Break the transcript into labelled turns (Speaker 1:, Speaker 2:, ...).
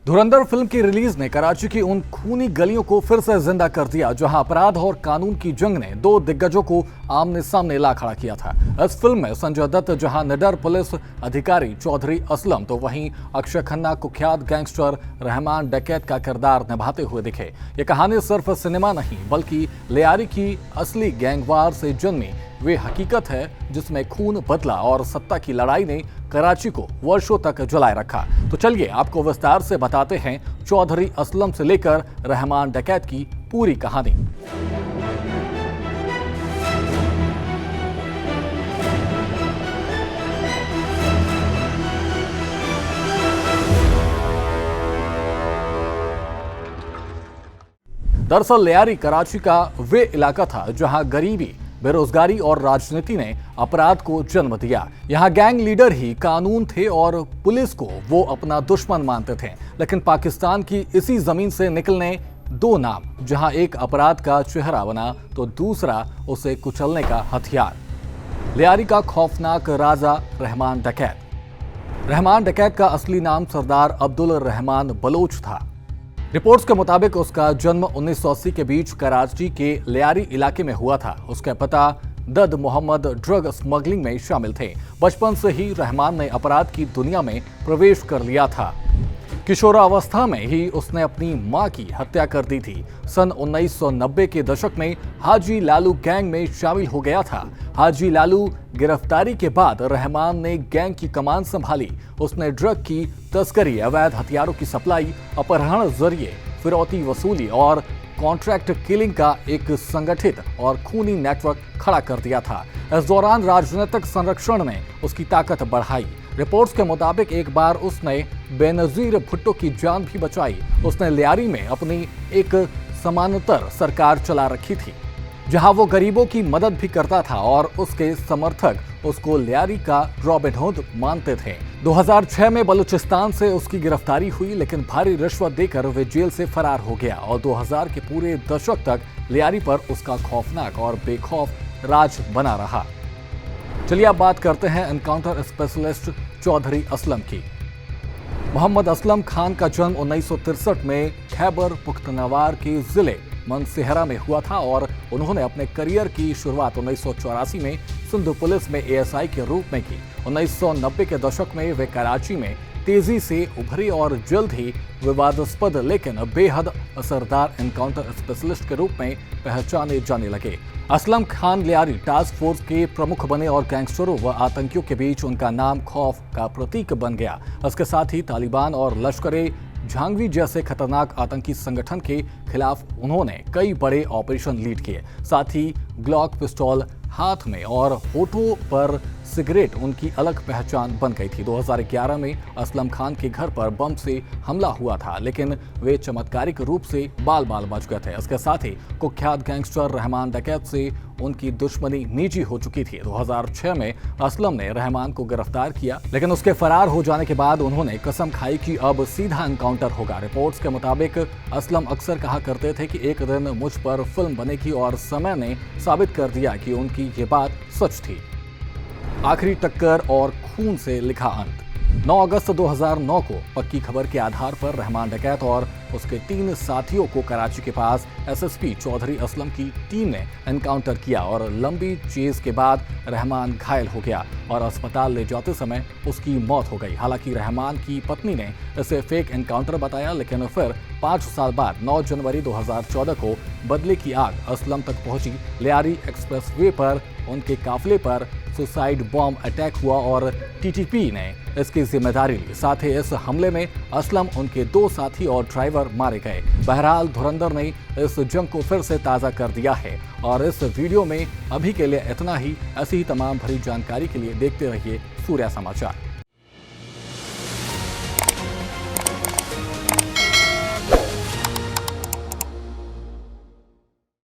Speaker 1: धुरंधर film की release ने कराची की उन खूनी गलियों को फिर से जिंदा कर दिया जहां अपराध और कानून की जंग ने दो दिग्गजों को आमने सामने ला खड़ा किया था। इस फिल्म में संजय दत्त जहां निडर पुलिस अधिकारी चौधरी असलम तो वहीं अक्षय खन्ना कुख्यात गैंगस्टर रहमान डकैत का किरदार निभाते हुए दिखे। ये कहानी सिर्फ सिनेमा नहीं बल्कि लियारी की असली गैंगवार से जन्मी वे हकीकत है जिसमें खून बदला और सत्ता की लड़ाई ने कराची को वर्षों तक जलाए रखा। तो चलिए आपको विस्तार से बताते हैं चौधरी असलम से लेकर रहमान डकैत की पूरी कहानी। दरअसल लियारी कराची का वे इलाका था जहां गरीबी, बेरोजगारी और राजनीति ने अपराध को जन्म दिया। यहाँ गैंग लीडर ही कानून थे और पुलिस को वो अपना दुश्मन मानते थे। लेकिन पाकिस्तान की इसी जमीन से निकलने दो नाम, जहाँ एक अपराध का चेहरा बना तो दूसरा उसे कुचलने का हथियार। लियारी का खौफनाक राजा रहमान डकैत। रहमान डकैत का असली नाम सरदार अब्दुल रहमान बलोच था। रिपोर्ट्स के मुताबिक उसका जन्म 1980 के बीच कराची के लियारी इलाके में हुआ था। उसके पिता दद मोहम्मद ड्रग स्मगलिंग में शामिल थे। बचपन से ही रहमान ने अपराध की दुनिया में प्रवेश कर लिया था। किशोरावस्था में ही उसने अपनी मां की हत्या कर दी थी। सन 1990 के दशक में हाजी लालू गैंग में शामिल हो गया था। हाजी लालू गिरफ्तारी के बाद रहमान ने गैंग की कमान संभाली। उसने ड्रग की तस्करी, अवैध हथियारों की सप्लाई, अपहरण जरिए फिरौती वसूली और कॉन्ट्रैक्ट किलिंग का एक संगठित और खूनी नेटवर्क खड़ा कर दिया था। इस दौरान राजनीतिक संरक्षण ने उसकी ताकत बढ़ाई। रिपोर्ट्स के मुताबिक एक बार उसने बेनजीर भुट्टो की जान भी बचाई। उसने लियारी में अपनी एक समानांतर सरकार चला रखी थी जहां वो गरीबों की मदद भी करता था और उसके समर्थक उसको लियारी का रॉबिन हुड मानते थे। 2006 में बलूचिस्तान से उसकी गिरफ्तारी हुई, लेकिन भारी रिश्वत देकर वे जेल से फरार हो गया और 2000 के पूरे दशक तक लियारी पर उसका खौफनाक और बेखौफ राज बना रहा। चलिए अब बात करते हैं एनकाउंटर स्पेशलिस्ट चौधरी असलम की। मोहम्मद असलम खान का जन्म 1963 में खैबर पुख्तनख्वा के जिले मनसेहरा में हुआ था और उन्होंने अपने करियर की शुरुआत 1984 में सिंध पुलिस में एएसआई के रूप में की। 1990 के दशक में वे कराची में तेजी से उभरे और जल्द ही विवादास्पद लेकिन बेहद असरदार एनकाउंटर स्पेशलिस्ट के रूप में पहचाने जाने लगे। असलम खान लियारी टास्क फोर्स के प्रमुख बने और गैंगस्टरों व आतंकियों के बीच उनका नाम खौफ का प्रतीक बन गया। इसके साथ ही तालिबान और लश्कर झांगवी जैसे खतरनाक आतंकी संगठन के खिलाफ उन्होंने कई बड़े ऑपरेशन लीड किए। साथ ही ग्लॉक पिस्तौल हाथ में और होठों पर सिगरेट उनकी अलग पहचान बन गई थी। 2011 में असलम खान के घर पर बम से हमला हुआ था, लेकिन वे चमत्कारिक रूप से बाल बाल बच गए थे। इसके साथ ही कुख्यात गैंगस्टर रहमान डकैत से उनकी दुश्मनी निजी हो चुकी थी। 2006 में असलम ने रहमान को गिरफ्तार किया, लेकिन उसके फरार हो जाने के बाद उन्होंने कसम खाई कि अब सीधा एनकाउंटर होगा। रिपोर्ट्स के मुताबिक असलम अक्सर कहा करते थे कि एक दिन मुझ पर फिल्म बनेगी और समय ने साबित कर दिया कि उनकी ये बात सच थी। आखिरी टक्कर और खून से लिखा अंत। 9 अगस्त 2009 को पक्की खबर के आधार पर रहमान डकैत और उसके 3 साथियों को कराची के पास एसएसपी चौधरी असलम की टीम ने एनकाउंटर किया और लंबी चेज के बाद रहमान घायल हो गया और अस्पताल ले जाते समय उसकी मौत हो गई। हालांकि रहमान की पत्नी ने इसे फेक एनकाउंटर बताया, लेकिन फिर 5 साल बाद 9 जनवरी 2014 को बदले की आग असलम तक पहुंची। लियारी एक्सप्रेसवे पर उनके काफिले पर सुसाइड बॉम्ब अटैक हुआ और टीटीपी ने इसकी जिम्मेदारी ली। साथ ही इस हमले में असलम, उनके 2 साथी और ड्राइवर मारे गए। बहरहाल धुरंधर ने इस जंग को फिर से ताज़ा कर दिया है और इस वीडियो में अभी के लिए इतना ही। ऐसी ही तमाम भरी जानकारी के लिए देखते रहिए सूर्या समाचार।